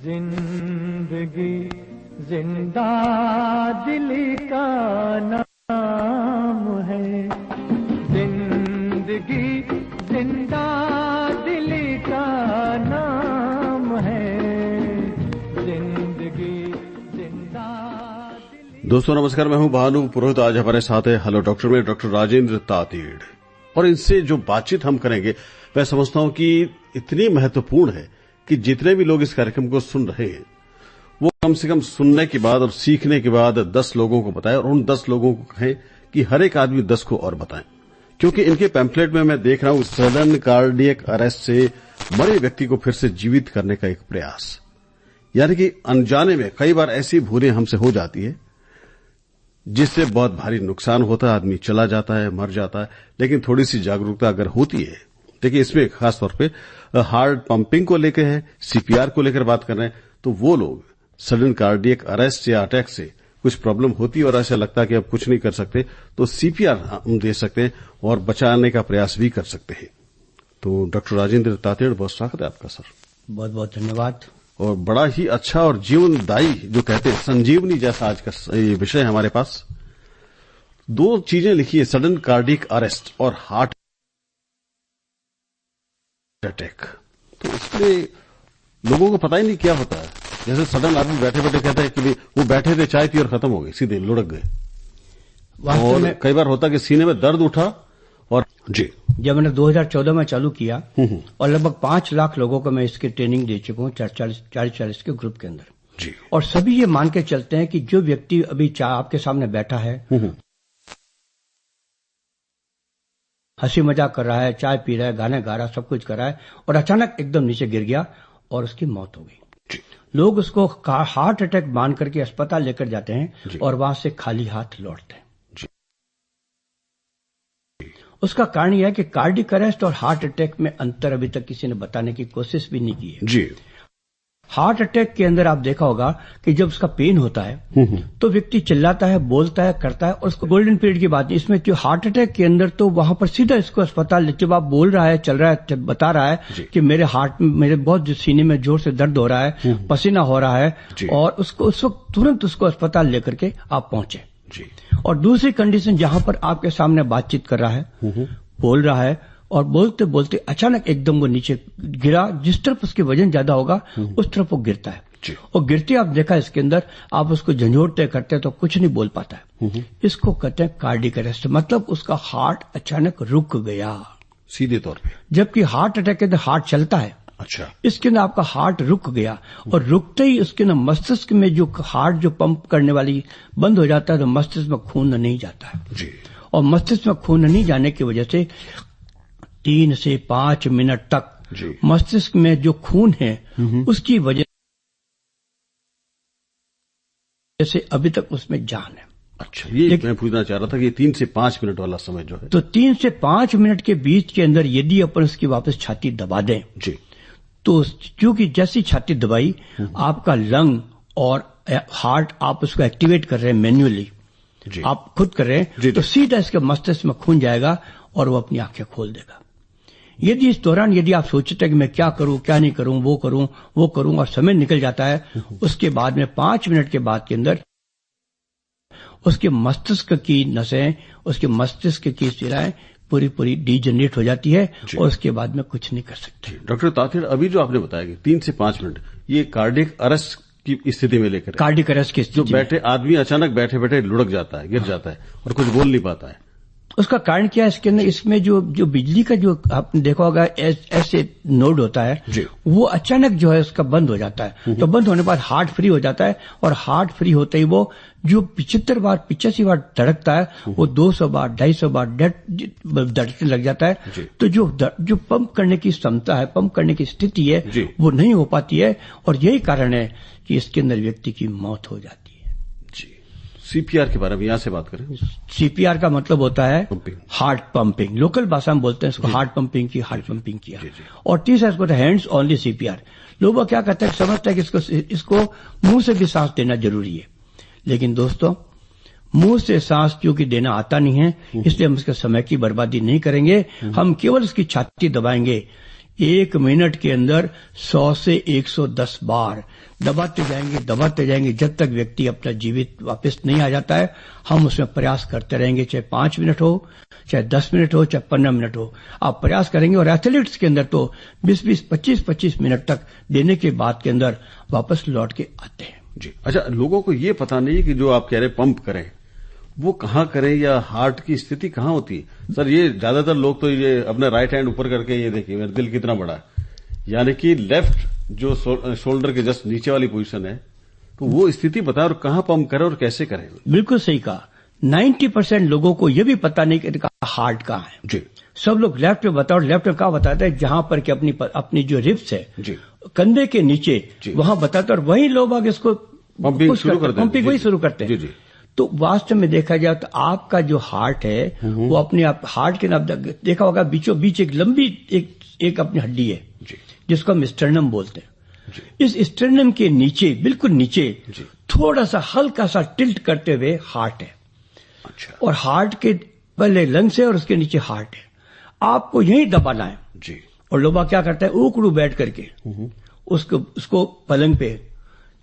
जिंदगी जिंदा दिल का नाम है, जिंदगी जिंदा दिल का नाम है, जिंदगी जिंदा। दोस्तों नमस्कार, मैं हूं भानु पुरोहित। आज हमारे साथ है हेलो डॉक्टर में डॉक्टर राजेंद्र तातीड़, और इनसे जो बातचीत हम करेंगे मैं समझता हूं कि इतनी महत्वपूर्ण है कि जितने भी लोग इस कार्यक्रम को सुन रहे हैं वो कम से कम सुनने के बाद और सीखने के बाद 10 लोगों को बताएं, और उन 10 लोगों को कहें कि हर एक आदमी 10 को और बताएं। क्योंकि इनके पैम्फलेट में मैं देख रहा हूं सडन कार्डियक अरेस्ट से मरे व्यक्ति को फिर से जीवित करने का एक प्रयास, यानी कि अनजाने में कई बार ऐसी भूलें हमसे हो जाती है जिससे बहुत भारी नुकसान होता है, आदमी चला जाता है, मर जाता है। लेकिन थोड़ी सी जागरूकता अगर होती है, देखिए इसमें खास तौर पे हार्ट पंपिंग को लेकर है, सीपीआर को लेकर बात कर रहे हैं, तो वो लोग सडन कार्डियक अरेस्ट या अटैक से कुछ प्रॉब्लम होती है और ऐसा लगता है कि अब कुछ नहीं कर सकते, तो सीपीआर हम दे सकते हैं और बचाने का प्रयास भी कर सकते हैं। तो डॉक्टर राजेंद्र तातीड़, बहुत स्वागत है आपका सर। बहुत बहुत धन्यवाद। और बड़ा ही अच्छा और जीवनदायी, जो कहते हैं संजीवनी जैसा आज का ये विषय हमारे पास। 2 चीजें लिखी है, सडन कार्डियक अरेस्ट और हार्ट अटैक। तो इसमें लोगों को पता ही नहीं क्या होता है। जैसे सडन आदमी बैठे बैठे कहता है कि वो बैठे थे, चाय पी और खत्म हो गई, सीधे लुढ़क गए। और कई बार होता कि सीने में दर्द उठा। और जी, जब मैंने 2014 में चालू किया और लगभग 5 लाख लोगों को मैं इसकी ट्रेनिंग दे चुका हूँ 40 के ग्रुप के अंदर जी। और सभी ये मान के चलते हैं कि जो व्यक्ति अभी आपके सामने बैठा है, हंसी मजाक कर रहा है, चाय पी रहा है, गाने गा रहा है, सब कुछ कर रहा है, और अचानक एकदम नीचे गिर गया और उसकी मौत हो गई। लोग उसको हार्ट अटैक मान करके अस्पताल लेकर जाते हैं और वहां से खाली हाथ लौटते हैं। उसका कारण यह है कि कार्डियक अरेस्ट और हार्ट अटैक में अंतर अभी तक किसी ने बताने की कोशिश भी नहीं की है जी। हार्ट अटैक के अंदर आप देखा होगा कि जब उसका पेन होता है तो व्यक्ति चिल्लाता है, बोलता है, करता है, और उसको गोल्डन पीरियड की बात नहीं। इसमें जो हार्ट अटैक के अंदर तो वहां पर सीधा इसको अस्पताल, जब आप बोल रहा है, चल रहा है, बता रहा है कि मेरे हार्ट में, मेरे बहुत सीने में जोर से दर्द हो रहा है, पसीना हो रहा है, और उसको उस वक्त तुरंत उसको अस्पताल लेकर के आप पहुंचे जी। और दूसरी कंडीशन, जहां पर आपके सामने बातचीत कर रहा है, बोल रहा है, और बोलते बोलते अचानक एकदम वो नीचे गिरा, जिस तरफ उसके वजन ज्यादा होगा उस तरफ वो गिरता है। और गिरते आप देखा इसके अंदर, आप उसको झंझोड़ते करते तो कुछ नहीं बोल पाता है। इसको कहते हैं कार्डियक अरेस्ट, मतलब उसका हार्ट अचानक रुक गया सीधे तौर पे। जबकि हार्ट अटैक के अंदर हार्ट चलता है, अच्छा, इसके अंदर आपका हार्ट रुक गया, और रुकते ही उसके अंदर मस्तिष्क में जो हार्ट जो पंप करने वाली बंद हो जाता है, तो मस्तिष्क में खून नहीं जाता है जी। और मस्तिष्क में खून नहीं जाने की वजह से 3 से 5 मिनट तक मस्तिष्क में जो खून है उसकी वजह से अभी तक उसमें जान है। अच्छा, ये मैं पूछना चाह रहा था कि 3 से 5 मिनट वाला समय जो है, तो 3 से 5 मिनट के बीच के अंदर यदि अपन उसकी वापस छाती दबा दें जी, तो क्योंकि जैसी छाती दबाई, आपका लंग और हार्ट आप उसको एक्टिवेट कर रहे हैं मैन्युअली, आप खुद कर रहे हैं, तो सीधा इसके मस्तिष्क में खून जाएगा और वो अपनी आंखें खोल देगा। यदि इस दौरान यदि आप सोचते हैं कि मैं क्या करूं, क्या नहीं करूं, वो करूं, और समय निकल जाता है, उसके बाद में 5 मिनट के बाद के अंदर उसके मस्तिष्क की नसें, उसके मस्तिष्क की शिराएं पूरी डिजनरेट हो जाती है और उसके बाद में कुछ नहीं कर सकते। डॉक्टर तातीड़, अभी जो आपने बताया कि 3 से 5 मिनट, ये कार्डियक अरेस्ट की स्थिति में लेकर, कार्डियक अरेस्ट की स्थिति, जो बैठे आदमी अचानक बैठे बैठे लुढ़क जाता है, गिर जाता है और कुछ बोल नहीं पाता है, उसका कारण क्या है? इसके अंदर इसमें जो बिजली का जो आपने देखा होगा ऐसे नोड होता है, वो अचानक जो है उसका बंद हो जाता है। तो बंद होने के बाद हार्ट फ्री हो जाता है, और हार्ट फ्री होते ही वो जो 85 बार धड़कता है, वो 200 बार 250 बार धड़कने लग जाता है। तो जो पंप करने की क्षमता है, पंप करने की स्थिति है, वो नहीं हो पाती है, और यही कारण है कि इसके अंदर व्यक्ति की मौत हो जाती है। सीपीआर के बारे में यहां से बात करें। सीपीआर का मतलब होता है हार्ट पंपिंग, लोकल भाषा में बोलते हैं इसको हार्ट पंपिंग की, हार्ट पंपिंग किया। और तीसरा इसको हैंड्स ओनली सीपीआर। लोग क्या कहते हैं, समझते हैं कि इसको मुंह से भी सांस देना जरूरी है, लेकिन दोस्तों मुंह से सांस क्योंकि देना आता नहीं है, इसलिए हम इसके समय की बर्बादी नहीं करेंगे। हम केवल इसकी छाती दबाएंगे। 1 मिनट के अंदर 100 से 110 बार दबाते जाएंगे जब तक व्यक्ति अपना जीवित वापस नहीं आ जाता है। हम उसमें प्रयास करते रहेंगे, चाहे 5 मिनट हो, चाहे 10 मिनट हो, चाहे 15 मिनट हो, आप प्रयास करेंगे। और एथलीट्स के अंदर तो 20-20, 25-25 मिनट तक देने के बाद के अंदर वापस लौट के आते हैं। जी। अच्छा, लोगों को ये पता नहीं कि जो आप कह रहे पंप करें वो कहाँ करें या हार्ट की स्थिति कहाँ होती है। सर, ये ज्यादातर लोग तो ये अपने राइट हैंड ऊपर करके ये देखिए मेरा दिल कितना बड़ा है, यानी कि लेफ्ट जो शोल्डर के जस्ट नीचे वाली पोजीशन है, तो वो स्थिति बताएं और कहाँ पंप करें और कैसे करें। बिल्कुल सही कहा। 90% लोगों को यह भी पता नहीं कि हार्ट कहाँ है। जी। सब लोग लेफ्ट में बताओ, लेफ्ट में कहाँ बताते हैं, जहां पर कि अपनी जो रिब्स है जी, कंधे के नीचे वहां बताते हैं, और वही लोग आगे इसको पंपिंग वही शुरू करते हैं। जी। तो वास्तव में देखा जाए तो आपका जो हार्ट है वो अपने आप हार्ट के नाम देखा होगा बीचों बीच एक लंबी एक अपनी हड्डी है जिसको हम स्टर्नम बोलते हैं। इस स्टर्नम के नीचे, बिल्कुल नीचे थोड़ा सा हल्का सा टिल्ट करते हुए हार्ट है। अच्छा। और हार्ट के पहले लंग्स है और उसके नीचे हार्ट है। आपको यही दबाना है जी। और लोग क्या करते हैं, उकड़ू बैठ करके उसको पलंग पे,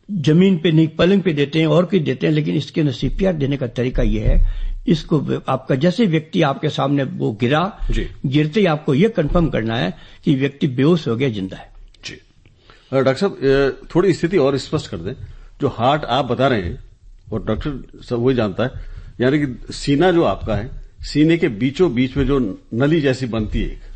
जमीन पे नहीं पलंग पे देते हैं और कुछ देते हैं। लेकिन इसके अंदर सीपीआर देने का तरीका यह है, इसको आपका जैसे व्यक्ति आपके सामने वो गिरा, गिरते ही आपको यह कंफर्म करना है कि व्यक्ति बेहोश हो गया, जिंदा है। जी। डॉक्टर साहब, थोड़ी स्थिति और स्पष्ट कर दें। जो हार्ट आप बता रहे हैं और डॉक्टर सब वही जानता है, यानी कि सीना जो आपका है, सीने के बीचों बीच में जो नली जैसी बनती है,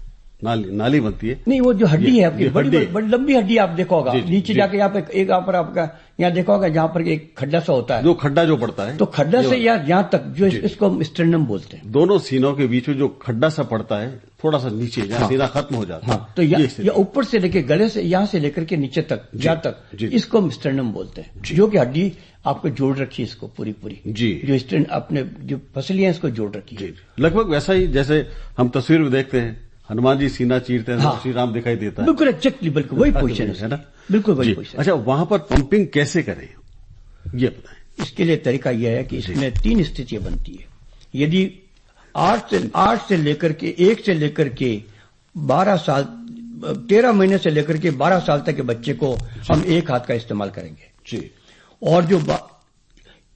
नाली बनती है। नहीं, वो जो हड्डी है आपकी बड़ी लंबी हड्डी, आप देखो होगा नीचे जाके यहाँ पे एक पर आपका यहाँ देखो होगा जहाँ पर एक खड्डा सा होता है, जो खड्डा जो पड़ता है, तो खड्डा से यहाँ तक जो इसको हम स्टर्नम बोलते हैं। दोनों सीनों के बीच में जो खड्डा सा पड़ता है, थोड़ा सा नीचे जहाँ सीना खत्म हो जाता है, तो या ऊपर से लेकर गले से यहाँ से लेकर के नीचे तक जहाँ तक, इसको हम स्टर्नम बोलते हैं। जो कि हड्डी आपको जोड़ रखी है, इसको पूरी जी, जो स्टर्न अपने जो पसलियां इसको जोड़ रखी है। लगभग वैसा ही जैसे हम तस्वीर में देखते हैं, हनुमान जी सीना चीरते हैं, श्री राम दिखाई देता है। बिल्कुल एग्जैक्टली, बिल्कुल वही पोजीशन है ना, बिल्कुल वही पोजीशन। अच्छा, वहां पर पंपिंग कैसे करें ये बताएं। इसके लिए तरीका यह है कि इसमें 3 स्थितियां बनती है। यदि 8 से लेकर के 1 से लेकर के 12 साल 13 महीने से लेकर के 12 साल तक के बच्चे को हम एक हाथ का इस्तेमाल करेंगे जी। और जो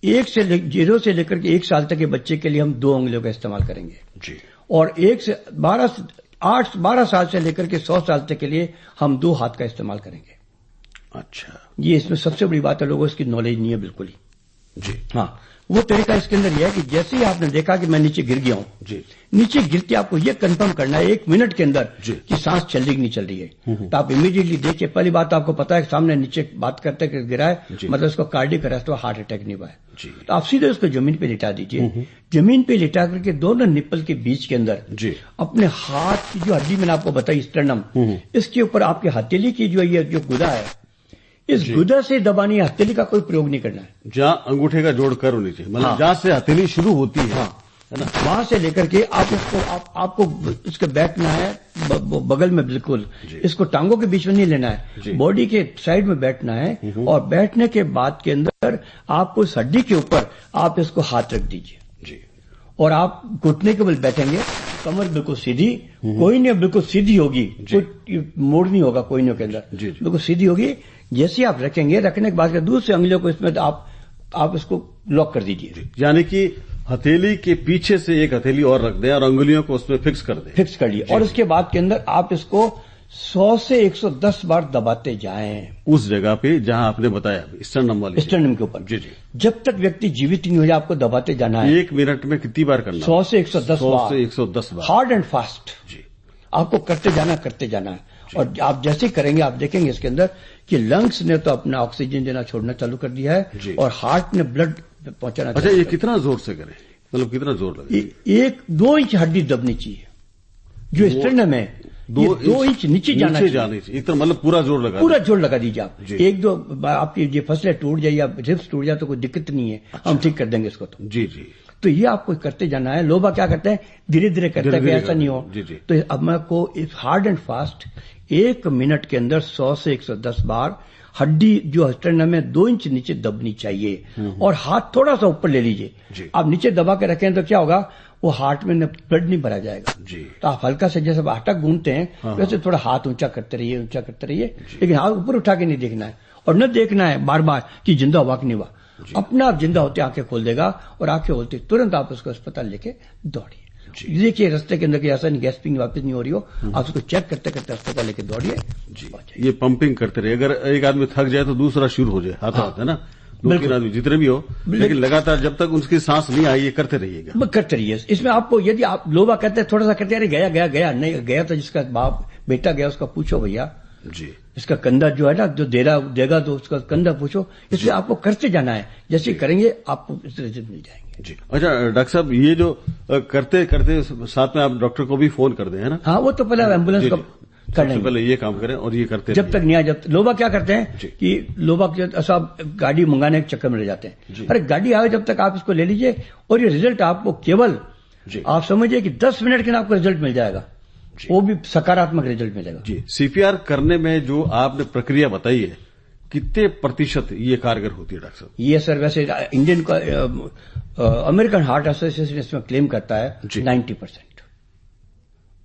0 से लेकर के 1 साल तक के बच्चे के लिए हम 2 उंगलियों का इस्तेमाल करेंगे जी। और 12 साल से लेकर के 100 साल तक के लिए हम 2 हाथ का इस्तेमाल करेंगे। अच्छा। ये इसमें सबसे बड़ी बात है, लोगों को इसकी नॉलेज नहीं है बिल्कुल ही। जी। हाँ, वो तरीका इसके अंदर यह है कि जैसे ही आपने देखा कि मैं नीचे गिर गया हूं, जी, नीचे गिरते आपको यह कंफर्म करना है 1 मिनट के अंदर कि सांस चल रही कि नहीं चल रही है। तो आप इमीडिएटली देखिए, पहली बात आपको पता है सामने नीचे बात करते गिरा है, मतलब उसको कार्डियक अरेस्ट हुआ, हार्ट अटैक नहीं हुआ है। तो आप सीधे उसको जमीन पे लिटा दीजिए। जमीन पे लिटा करके दोनों निप्पल के बीच के अंदर अपने हाथ की जो हड्डी मैंने आपको बताई स्टर्नम, इसके ऊपर आपके हथेली की जो ये जो गुदा है, इस गुदा से दबानी, हथेली का कोई प्रयोग नहीं करना है। जहां अंगूठे का जोड़ करो नीचे, मतलब जहां से हथेली शुरू होती है, है ना, वहां से लेकर के आप इसको आपको इसके बैठना है बगल में, बिल्कुल इसको टांगों के बीच में नहीं लेना है, बॉडी के साइड में बैठना है। और बैठने के बाद के अंदर आपको इस हड्डी के ऊपर आप इसको हाथ रख दीजिए जी। और आप घुटने के बल बैठेंगे, कमर बिल्कुल सीधी, कोई नहीं बिल्कुल सीधी होगी, कोई मोड़ नहीं होगा कोई नहीं के अंदर, बिल्कुल सीधी होगी। जैसे आप रखेंगे, रखने के बाद दूसरे अंगुलियों को इसमें आप इसको लॉक कर दीजिए, यानी कि हथेली के पीछे से एक हथेली और रख दें और अंगुलियों को उसमें फिक्स कर दें। फिक्स कर लिए और उसके बाद के अंदर आप इसको 100 से 110 बार दबाते जाएं उस जगह पे जहां आपने बताया स्टर्नम के ऊपर। जी जी। जब तक व्यक्ति जीवित नहीं हो जाए आपको दबाते जाना है। 1 मिनट में कितनी बार करना? 100 से 110 बार। 100 से 110 बार, हार्ड एंड फास्ट जी। आपको करते जाना है। और आप जैसे करेंगे आप देखेंगे इसके अंदर कि लंग्स ने तो अपना ऑक्सीजन देना छोड़ना चालू कर दिया है और हार्ट ने ब्लड पहुंचाना। अच्छा, ये कितना जोर से करें, मतलब कितना जोर लगे? 1-2 इंच हड्डी दबनी चाहिए, जो स्टर्नम है 2 इंच नीचे जाना चाहिए। इतना मतलब पूरा जोर लगा दीजिए आप। 1-2 आपकी ये फसलें टूट जाए या रिब्स टूट जाए तो कोई दिक्कत नहीं है। अच्छा। हम ठीक कर देंगे इसको तो। जी जी। तो ये आपको करते जाना है। लोग क्या करते हैं, धीरे धीरे करते हैं, ऐसा नहीं हो। जी जी। तो अब मैं को हार्ड एंड फास्ट 1 मिनट के अंदर 100 से 110 बार हड्डी जो स्टर्नम में 2 इंच नीचे दबनी चाहिए और हाथ थोड़ा सा ऊपर ले लीजिए। आप नीचे दबा के रखें तो क्या होगा, वो हार्ट में ब्लड नहीं भरा जाएगा जी। तो आप हल्का से जैसे आटा गूंथते हैं वैसे थोड़ा हाथ ऊंचा करते रहिए लेकिन हाथ ऊपर उठा के नहीं देखना है और न देखना है बार बार कि जिंदा हुआ कि नहीं हुआ। अपने आप जिंदा होते आंखें खोल देगा और आंखें खोलते तुरंत आप उसको अस्पताल लेके दौड़िए। देखिए रास्ते के अंदर की ऐसा नहीं गैस्पिंग वापस नहीं हो रही हो, आप उसको चेक करते करते अस्पताल लेके दौड़िए। ये पंपिंग करते रहे, अगर एक आदमी थक जाए तो दूसरा शुरू हो जाए हाथ है ना, दो तीन आदमी जितने भी हो, लेकिन लगातार जब तक उनकी सांस नहीं आई ये करते रहिएगा। करते रहिए। इसमें आपको यदि आप लोबा कहते हैं थोड़ा सा कहते हैं अरे गया गया गया नहीं गया तो जिसका बाप बेटा गया उसका पूछो भैया जी, इसका कंधा जो है ना जो देगा तो उसका कंधा पूछो। इसलिए आपको करते जाना है, जैसे करेंगे आपको रिजल्ट मिल जाएंगे जी। अच्छा डॉक्टर साहब, ये जो करते करते साथ में आप डॉक्टर को भी फोन कर दें है ना? हाँ वो तो पहले एम्बुलेंस का सबसे पहले ये काम करें और ये करते जब तक नहीं आए। जब लोबा क्या करते हैं कि लोबा सब गाड़ी मंगाने के चक्कर में रह जाते हैं। अरे गाड़ी आए जब तक आप इसको ले लीजिए और ये रिजल्ट आपको केवल आप समझिए कि 10 मिनट के अंदर आपको रिजल्ट मिल जाएगा, वो भी सकारात्मक रिजल्ट मिलेगा जी। सीपीआर करने में जो आपने प्रक्रिया बताई है कितने प्रतिशत ये कारगर होती है डॉक्टर साहब? ये सर वैसे इंडियन अमेरिकन हार्ट एसोसिएशन इसमें क्लेम करता है 90%।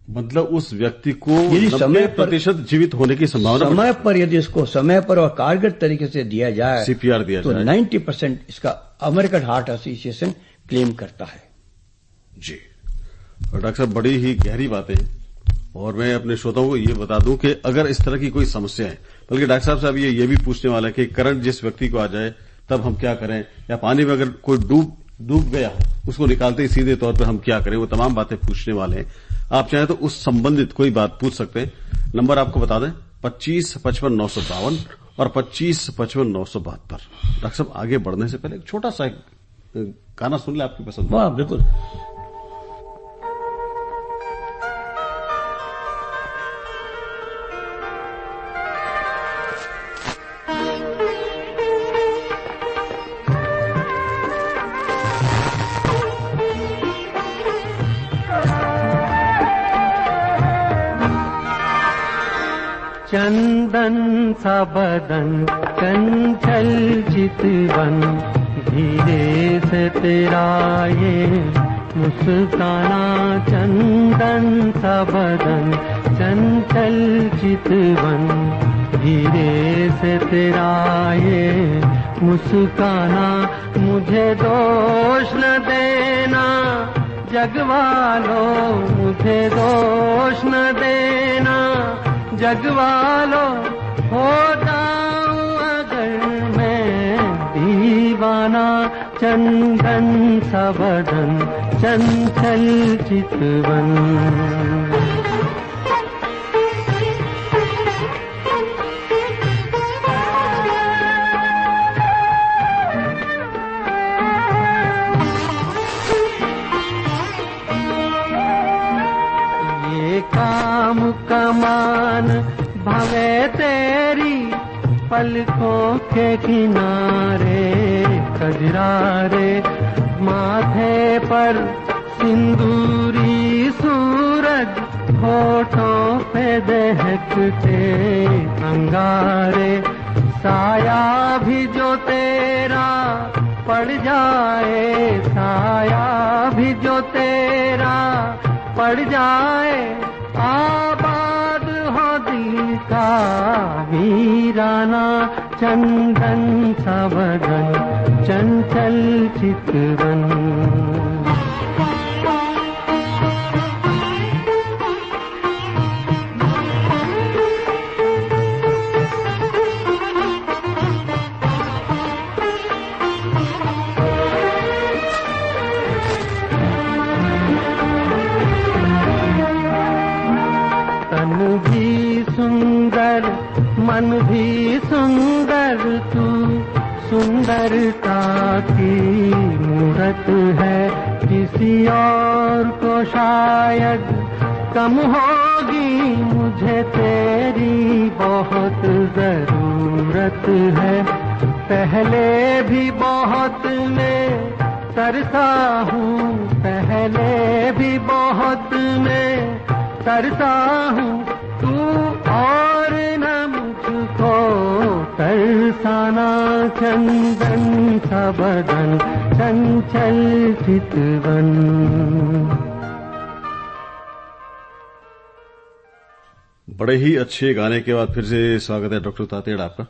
मतलब उस व्यक्ति को 90% जीवित होने की संभावना, समय पर यदि इसको समय पर और कारगर तरीके से दिया जाए, सीपीआर दिया तो जाए, 90% इसका अमेरिकन हार्ट एसोसिएशन क्लेम करता है जी। और डॉक्टर साहब बड़ी ही गहरी बातें हैं और मैं अपने श्रोताओं को ये बता दूं कि अगर इस तरह की कोई समस्या है, बल्कि डॉक्टर साहब ये भी पूछने वाला है कि करंट जिस व्यक्ति को आ जाए तब हम क्या करें, या पानी में अगर कोई डूब गया हो उसको निकालते ही सीधे तौर पर हम क्या करें, वो तमाम बातें पूछने वाले हैं। आप चाहें तो उस संबंधित कोई बात पूछ सकते हैं। नंबर आपको बता दें 2555-952 और 2555-972। डॉक्टर साहब आगे बढ़ने से पहले एक छोटा सा गाना सुन ले आपकी पसंद। वाह बिल्कुल। चंदन सा बदन चंचल चितवन, धीरे से तेरा ये मुस्काना। चंदन सा बदन चंचल चितवन, धीरे से तेरा ये मुस्काना। मुझे दोष न देना जगवालो, मुझे दोष न देना जगवालो, हो जाऊं अगर मैं दीवाना। चंदन सा बदन चंचल चितवन। काम कमान भवे तेरी पलकों के किनारे, कजरारे माथे पर सिंदूरी सूरज, होठों पे दहकते अंगारे। साया भी जो तेरा पड़ जाए, साया भी जो तेरा पड़ जाए, आबाद हो दिल का वीराना। चंदन सा बदन चंचल चितवन। मन भी सुंदर, तू सुंदरता की मूरत है। किसी और को शायद कम होगी, मुझे तेरी बहुत जरूरत है। पहले भी बहुत मैं तरसा हूँ, पहले भी बहुत मैं तरसा हूँ। तू और न मुझको तरसाना। चंदन सा बदन चंचल चितवन। बड़े ही अच्छे गाने के बाद फिर से स्वागत है डॉक्टर तातेड़ आपका।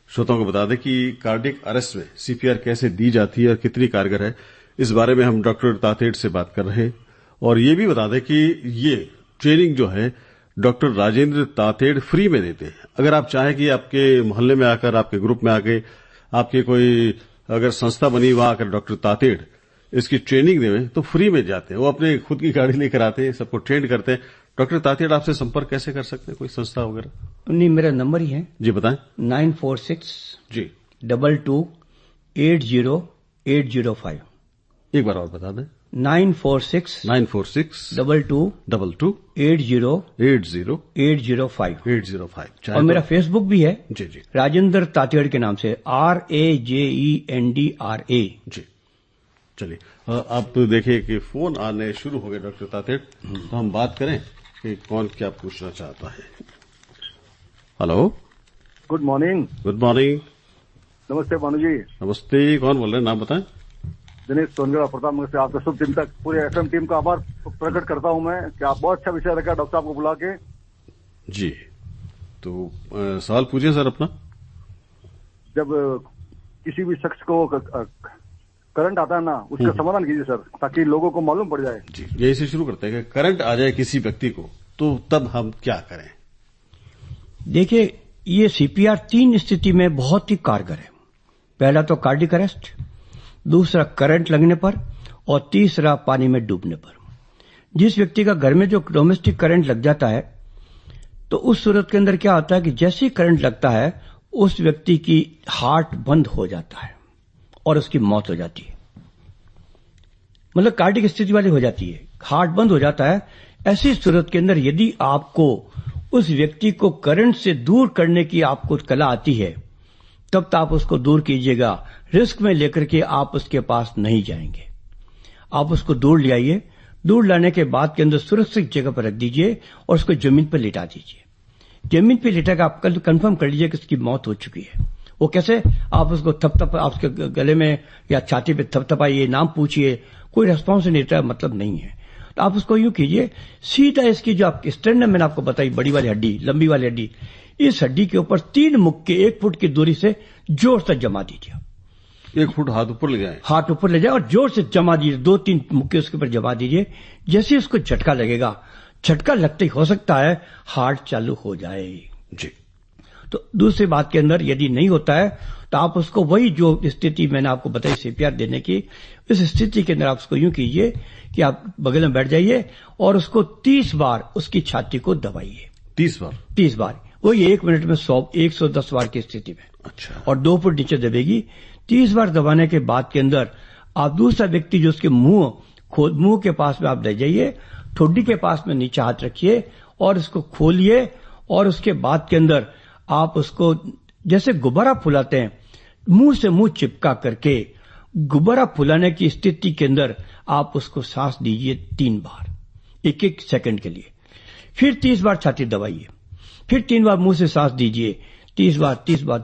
श्रोताओं को बता दें कि कार्डियक अरेस्ट में सीपीआर कैसे दी जाती है और कितनी कारगर है, इस बारे में हम डॉक्टर तातेड़ से बात कर रहे हैं। और ये भी बता दें कि ये ट्रेनिंग जो है डॉक्टर राजेंद्र तातेड़ फ्री में देते हैं। अगर आप चाहें कि आपके मोहल्ले में आकर, आपके ग्रुप में आके, आपके कोई अगर संस्था बनी वहां आकर डॉक्टर तातेड़ इसकी ट्रेनिंग देवें तो फ्री में जाते हैं। वो अपने खुद की गाड़ी लेकर आते हैं, सबको ट्रेन करते हैं। डॉक्टर तातेड़ आपसे संपर्क कैसे कर सकते हैं, कोई संस्था वगैरह? नहीं, मेरा नंबर ही है जी बताएं। 946 जी 22 80805। एक बार और बता दें। 946 22 80805। और मेरा फेसबुक भी है जी जी राजेंद्र तातेड़ के नाम से, RAJENDRA। जी चलिए, आप देखिए कि फोन आने शुरू हो गए डॉक्टर तातेड़, तो हम बात करें कि कौन क्या पूछना चाहता है। Hello, good morning. Good morning. नमस्ते भानु जी। नमस्ते, कौन बोल रहे हैं, नाम बताएं। दिनेश सोनगढ़ प्रताप नगर से। आपके शुभ टीम तक, पूरे एफएम टीम का आभार प्रकट करता हूं मैं कि आप बहुत अच्छा विषय रखा डॉक्टर साहब को बुला के। जी, तो सवाल पूछिए सर अपना। जब किसी भी शख्स को करंट आता है ना, उसका समाधान कीजिए सर, ताकि लोगों को मालूम पड़ जाए। जी, यही से शुरू करते हैं कि करंट आ जाए किसी व्यक्ति को तो तब हम क्या करें। देखिए, ये सीपीआर 3 स्थिति में बहुत ही कारगर है। पहला तो कार्डियक अरेस्ट, दूसरा करंट लगने पर, और तीसरा पानी में डूबने पर। जिस व्यक्ति का घर में जो डोमेस्टिक करंट लग जाता है, तो उस सूरत के अंदर क्या होता है कि जैसे ही करंट लगता है उस व्यक्ति की हार्ट बंद हो जाता है और उसकी मौत हो जाती है। मतलब कार्डियक स्थिति वाली हो जाती है, हार्ट बंद हो जाता है। ऐसी सूरत के अंदर यदि आपको उस व्यक्ति को करंट से दूर करने की आपको कला आती है, तब तो आप उसको दूर कीजिएगा। रिस्क में लेकर के आप उसके पास नहीं जाएंगे। आप उसको दूर ले आइए, दूर लाने के बाद के अंदर सुरक्षित जगह पर रख दीजिए और उसको जमीन पर लिटा दीजिए। जमीन पर लिटा कर आप कल कंफर्म कर लीजिए कि उसकी मौत हो चुकी है। वो कैसे? आप उसको थपथप, आपके गले में या छाती पे थपथपाइए, नाम पूछिए, कोई रेस्पॉन्स नहीं देता, मतलब नहीं है। तो आप उसको यूं कीजिए, सीधा इसकी जो आपकी स्टर्नम मैंने आपको बताई, बड़ी वाली हड्डी, लंबी वाली हड्डी, इस हड्डी के ऊपर 3 मुक्के 1 फुट की दूरी से जोर से जमा दीजिए। 1 फुट हाथ ऊपर ले जाए, हाथ ऊपर ले जाए और जोर से जमा दीजिए। 2-3 मुक्के उसके ऊपर जमा दीजिए। जैसे उसको झटका लगेगा, झटका लगते ही हो सकता है हार्ट चालू हो जाए। जी। तो दूसरी बात के अंदर यदि नहीं होता है तो आप उसको वही जो स्थिति मैंने आपको बताई सीपीआर देने की, इस स्थिति के अंदर आप उसको यूं कीजिए कि आप बगल में बैठ जाइए और उसको 30 बार उसकी छाती को दबाइए। 30 बार? वही 1 मिनट में 110 बार की स्थिति में। अच्छा। और 2 फुट नीचे दबेगी। 30 बार दबाने के बाद के अंदर आप दूसरा व्यक्ति जो उसके मुंह के पास में आप ले जाइए, ठोडी के पास में नीचे हाथ रखिए और उसको खोलिए। और उसके बाद के अंदर आप उसको जैसे गुब्बारा फुलाते हैं, मुंह से मुंह चिपका करके गुब्बारा फुलाने की स्थिति के अंदर आप उसको सांस दीजिए 3 बार, 1-1 सेकंड के लिए। फिर 30 बार छाती दबाइए, फिर 3 बार मुंह से सांस दीजिए, 30 बार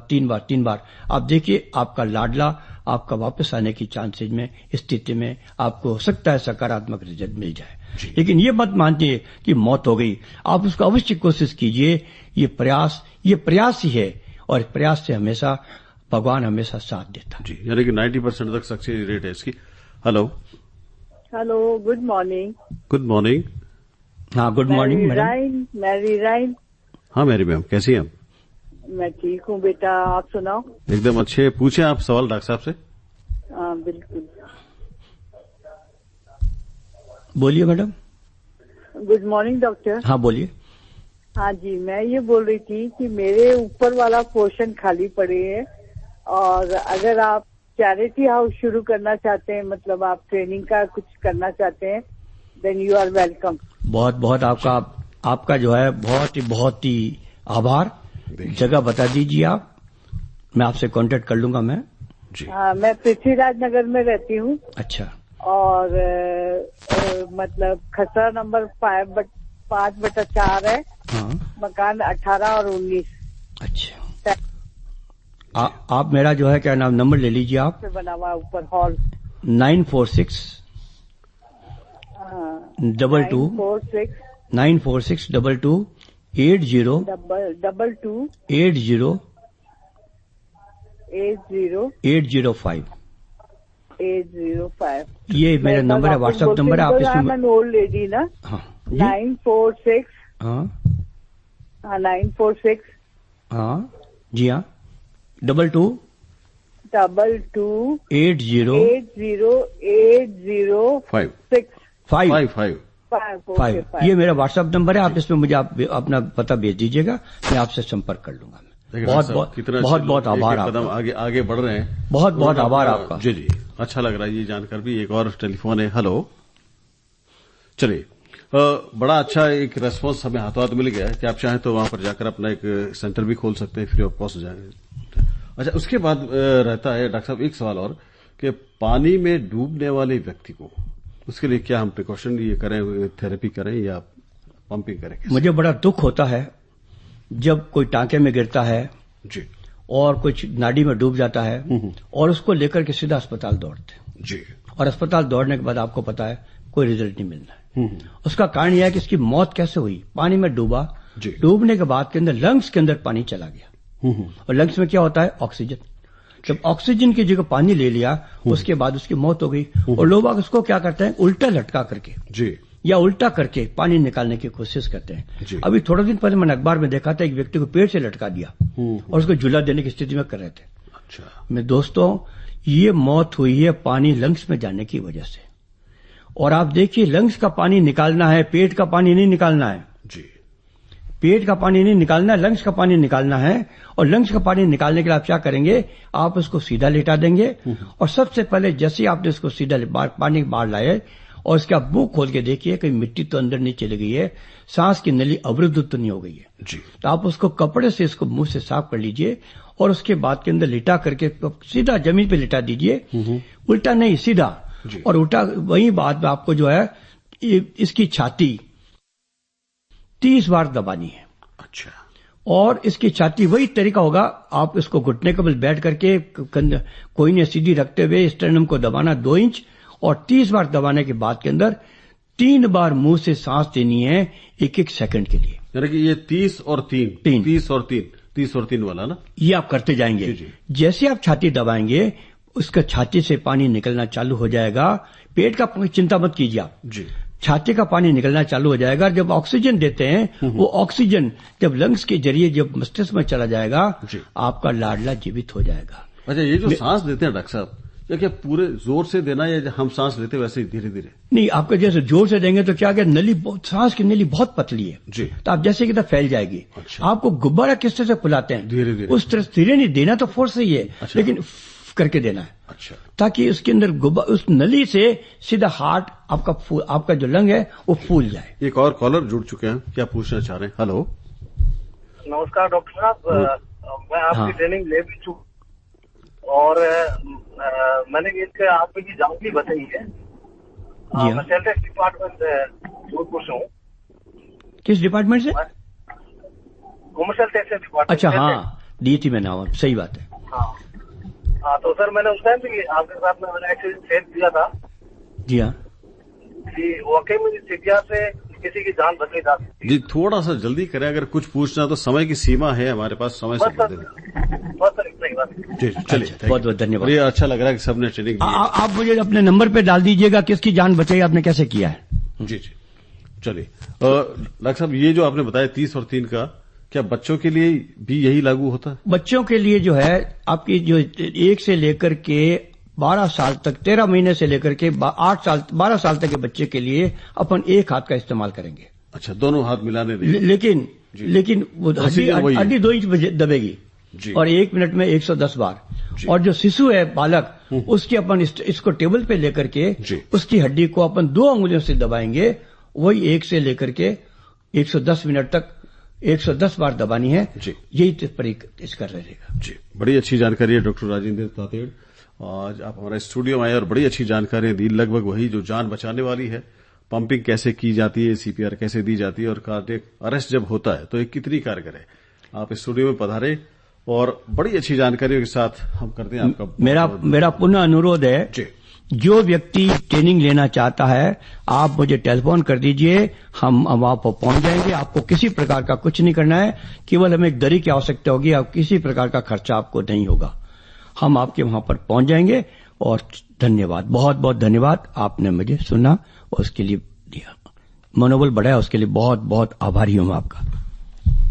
3 बार। आप देखिए आपका लाडला आपका वापस आने की चांसेज में, स्थिति में आपको हो सकता है सकारात्मक रिजल्ट मिल जाए। लेकिन ये मत मानिए कि मौत हो गई। आप उसको अवश्य कोशिश कीजिए। ये प्रयास ही है और प्रयास से हमेशा भगवान हमेशा साथ देता है। जी, यानी कि 90% तक सक्सेस रेट है इसकी। Hello, good morning. Good morning. हाँ, गुड मॉर्निंग मैडम। मैरी राइन। हाँ मैरी मैम, कैसी हैं आप? मैं ठीक हूँ बेटा, आप सुनाओ। एकदम अच्छे। पूछे आप सवाल डॉक्टर साहब से। हाँ बिल्कुल, बोलिए मैडम। Good morning doctor. हाँ बोलिए। हाँ जी, मैं ये बोल रही थी कि मेरे ऊपर वाला पोर्शन खाली पड़े है और अगर आप चैरिटी हाउस शुरू करना चाहते हैं, मतलब आप ट्रेनिंग का कुछ करना चाहते हैं, देन यू आर वेलकम। बहुत बहुत आपका जो है बहुत ही आभार। जगह बता दीजिए आप, मैं आपसे कांटेक्ट कर लूंगा। मैं जी। हाँ, मैं पृथ्वीराज नगर में रहती हूँ। अच्छा। और मतलब खसरा नंबर 5/4 है। हाँ। मकान 18 और 19। अच्छा। आप मेरा जो है क्या नाम, नंबर ले लीजिए आप। बना हुआ ऊपर हॉल। 946 22 946 22 80 805 ये मेरा नंबर है, व्हाट्सएप नंबर है। आप इसमें ओल्ड लेडी ना। हाँ 946 हाँ 946 हाँ जी हाँ 22 80 ये मेरा व्हाट्सएप नंबर है। आप इसमें मुझे आप अपना पता भेज दीजिएगा, मैं आपसे संपर्क कर लूंगा। बहुत आभार आपका। आगे बढ़ रहे हैं। बहुत आभार आपका। जी जी, अच्छा लग रहा है ये जानकर भी। एक और टेलीफोन है। हेलो, चलिए, बड़ा अच्छा एक रेस्पॉन्स हमें हाथों हाथ मिल गया है कि आप चाहें तो वहां पर जाकर अपना एक सेंटर भी खोल सकते हैं, फ्री ऑफ कॉस्ट जाएंगे। अच्छा, उसके बाद रहता है डॉक्टर साहब एक सवाल और कि पानी में डूबने वाले व्यक्ति को, उसके लिए क्या हम प्रिकॉशन ये करें, थेरेपी करें या पंपिंग करें? मुझे बड़ा दुख होता है जब कोई टांके में गिरता है जी और कुछ नाड़ी में डूब जाता है और उसको लेकर के सीधा अस्पताल दौड़ते हैं जी, और अस्पताल दौड़ने के बाद आपको पता है कोई रिजल्ट नहीं मिलना है। उसका कारण यह है कि इसकी मौत कैसे हुई? पानी में डूबा, डूबने के बाद के अंदर लंग्स के अंदर पानी चला गया और लंग्स में क्या होता है? ऑक्सीजन। जब ऑक्सीजन की जगह पानी ले लिया उसके बाद उसकी मौत हो गई। और लोग उसको क्या करते हैं? उल्टा लटका करके जी या उल्टा करके पानी निकालने की कोशिश करते हैं। अभी थोड़े दिन पहले मैंने अखबार में देखा था एक व्यक्ति को पेड़ से लटका दिया और उसको झूला देने की स्थिति में कर रहे थे। अच्छा, मैं दोस्तों, ये मौत हुई है पानी लंग्स में जाने की वजह से। और आप देखिए, लंग्स का पानी निकालना है, पेट का पानी नहीं निकालना है जी, पेट का पानी नहीं निकालना है, लंग्स का पानी निकालना है। और लंग्स का पानी निकालने के लिए आप क्या करेंगे? आप उसको सीधा लेटा देंगे और सबसे पहले जैसे आपने उसको सीधा पानी बाहर लाए और उसका मुंह खोल के देखिए कहीं मिट्टी तो अंदर नहीं चली गई है, सांस की नली अवरुद्ध तो नहीं हो गई है जी। तो आप उसको कपड़े से इसको मुंह से साफ कर लीजिए और उसके बाद के अंदर लिटा करके सीधा जमीन पे लिटा दीजिए, उल्टा नहीं, सीधा। और उल्टा वही बाद में आपको जो है इसकी छाती 30 बार दबानी है। अच्छा, और इसकी छाती वही तरीका होगा, आप इसको घुटने के बल बैठ करके कोई नहीं सीधी रखते हुए स्टर्नम को दबाना 2 इंच और 30 बार दबाने के बाद के अंदर 3 बार मुंह से सांस देनी है 1-1 सेकंड के लिए। यानी कि ये 30 और 3 वाला ना, ये आप करते जाएंगे। जैसे आप छाती दबाएंगे उसका छाती से पानी निकलना चालू हो जाएगा। पेट का चिंता मत कीजिए आप जी, छाती का पानी निकलना चालू हो जाएगा। जब ऑक्सीजन देते हैं वो ऑक्सीजन जब लंग्स के जरिए जब मस्तिष्क में चला जाएगा आपका लाडला जीवित हो जाएगा। अच्छा, ये जो सांस देते हैं डॉक्टर साहब, या क्या पूरे जोर से देना है या हम सांस लेते वैसे ही धीरे धीरे? नहीं, आपको जैसे जोर से देंगे तो क्या नली सांस की नली बहुत पतली है जी, तो आप जैसे कि तो फैल जाएगी। अच्छा, आपको गुब्बारा किस तरह से फुलाते हैं धीरे धीरे, उस तरह धीरे नहीं देना तो फोर्स ही है। अच्छा, लेकिन करके देना है। अच्छा, ताकि उसके अंदर उस नली से सीधा हार्ट आपका जो लंग है वो फूल जाए। एक और कॉलर जुड़ चुके हैं, क्या पूछना चाह रहे हैं? हेलो, नमस्कार डॉक्टर साहब, मैं आपकी ट्रेनिंग ले भी चुका और मैंने एक आपकी की जानकारी बताई है। मैं सेल टैक्स डिपार्टमेंट जोधपुर से हूँ। किस डिपार्टमेंट से? Commercial tax department. अच्छा, हाँ, दी थी मैंने, सही बात है। हाँ, तो सर मैंने उस टाइम भी आपके साथ में मैंने एक्सीडेंट फेस किया था। जी हाँ जी, वाकई में सीढ़िया से किसी की जान बच नहीं जा सकती। जी, थोड़ा सा जल्दी करें, अगर कुछ पूछना तो समय की सीमा है हमारे पास, समय से बस सर इतना ही बात। जी, चलिए, बहुत बहुत धन्यवाद। ये अच्छा लग रहा है कि सबने ट्रेनिंग। आप मुझे अपने नंबर पे डाल दीजिएगा किसकी जान बचाई, आपने कैसे किया है। जी जी, चलिए डॉक्टर साहब, ये जो आपने बताया 30 और 3 का, क्या बच्चों के लिए भी यही लागू होता है? बच्चों के लिए जो है आपकी जो 1 से लेकर के 12 साल तक, 13 महीने से लेकर के 12 साल तक के बच्चे के लिए अपन एक हाथ का इस्तेमाल करेंगे। अच्छा, दोनों हाथ मिलाने देंगे। लेकिन वो हड्डी 2 इंच दबेगी और 1 मिनट में 110 बार। और जो शिशु है, बालक, उसकी अपन इसको टेबल पे लेकर के उसकी हड्डी को अपन 2 अंगुलियों से दबाएंगे। वही 1 से लेकर के 110 मिनट तक 110 बार दबानी है। यही इसका रहेगा। जी, बड़ी अच्छी जानकारी है डॉक्टर राजेंद्र तातेड़। आज आप हमारे स्टूडियो में आए और बड़ी अच्छी जानकारी दी, लगभग वही जो जान बचाने वाली है। पंपिंग कैसे की जाती है, सीपीआर कैसे दी जाती है और कार्डियक अरेस्ट जब होता है तो ये कितनी कारगर है। आप स्टूडियो में पधारे और बड़ी अच्छी जानकारियों के साथ हम करते हैं आपका। मेरा पुनः अनुरोध है जो व्यक्ति ट्रेनिंग लेना चाहता है, आप मुझे टेलीफोन कर दीजिए, हम वहां पर पहुंच जाएंगे। आपको किसी प्रकार का कुछ नहीं करना है, केवल हमें एक दरी की आवश्यकता होगी, आप किसी प्रकार का खर्चा आपको नहीं होगा। हम आपके वहां पर पहुंच जाएंगे। और धन्यवाद, बहुत बहुत धन्यवाद, आपने मुझे सुना और उसके लिए दिया, मनोबल बढ़ाया, उसके लिए बहुत बहुत आभारी हूं मैं आपका।